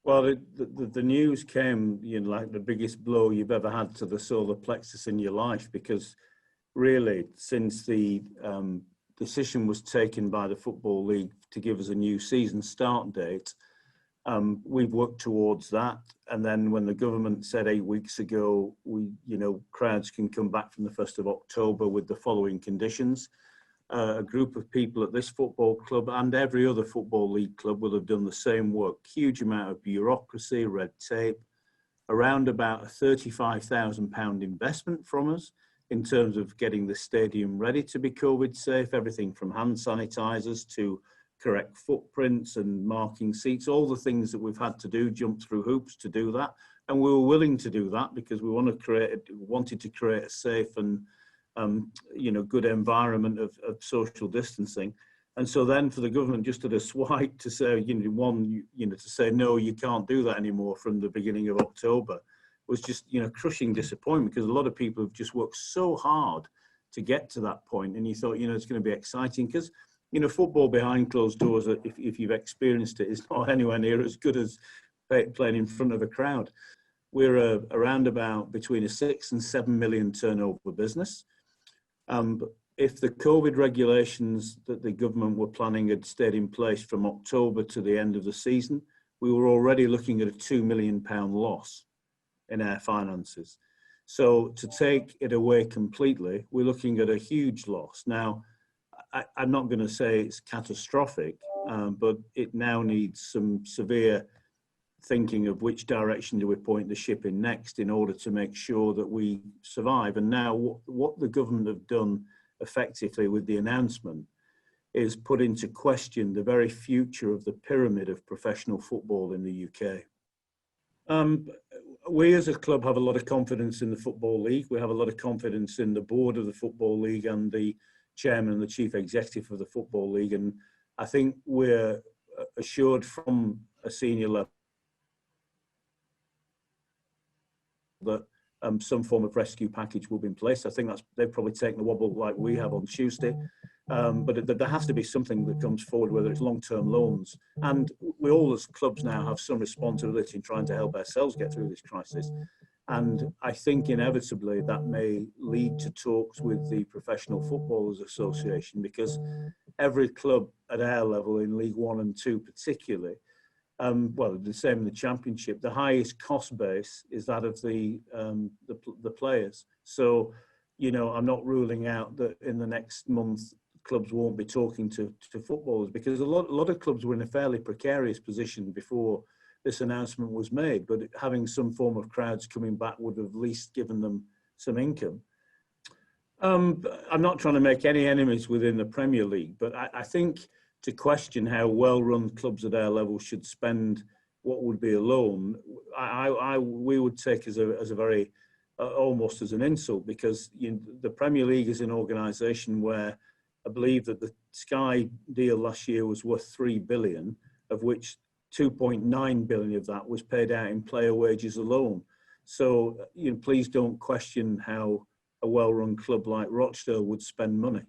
Well, the news came, like the biggest blow you've ever had to the solar plexus in your life, because really, since the decision was taken by the Football League to give us a new season start date, we've worked towards that. And then when the government said 8 weeks ago, crowds can come back from the 1st of October with the following conditions. A group of people at this football club and every other football league club will have done the same work. Huge amount of bureaucracy, red tape, around about a £35,000 investment from us in terms of getting the stadium ready to be COVID safe, everything from hand sanitizers to correct footprints and marking seats, all the things that we've had to do, jump through hoops to do that. And we were willing to do that because we wanted to create a safe and good environment of social distancing. And so then for the government just to swipe to say, to say, no, you can't do that anymore from the beginning of October was just, crushing disappointment, because a lot of people have just worked so hard to get to that point. And you thought, it's going to be exciting because, football behind closed doors, if you've experienced it, is not anywhere near as good as playing in front of a crowd. We're around about between a 6 and 7 million turnover business. If the COVID regulations that the government were planning had stayed in place from October to the end of the season, we were already looking at a £2 million loss in our finances. So to take it away completely, we're looking at a huge loss. Now, I'm not going to say it's catastrophic, but it now needs some severe thinking of which direction do we point the ship in next in order to make sure that we survive. And now what the government have done effectively with the announcement is put into question the very future of the pyramid of professional football in the UK. We as a club have a lot of confidence in the Football League. We have a lot of confidence in the board of the Football League and the chairman and the chief executive of the Football League. And I think we're assured from a senior level that some form of rescue package will be in place. I think they've probably taken a wobble like we have on Tuesday. But there has to be something that comes forward, whether it's long-term loans. And we all as clubs now have some responsibility in trying to help ourselves get through this crisis. And I think inevitably that may lead to talks with the Professional Footballers Association, because every club at our level in League 1 and 2 particularly, well, the same in the Championship, the highest cost base is that of the players. So, I'm not ruling out that in the next month clubs won't be talking to footballers, because a lot of clubs were in a fairly precarious position before this announcement was made, but having some form of crowds coming back would have at least given them some income. I'm not trying to make any enemies within the Premier League, but I think to question how well-run clubs at our level should spend what would be a loan, we would take as a very, almost as an insult, because the Premier League is an organisation where I believe that the Sky deal last year was worth £3 billion, of which 2.9 billion of that was paid out in player wages alone. So please don't question how a well-run club like Rochdale would spend money.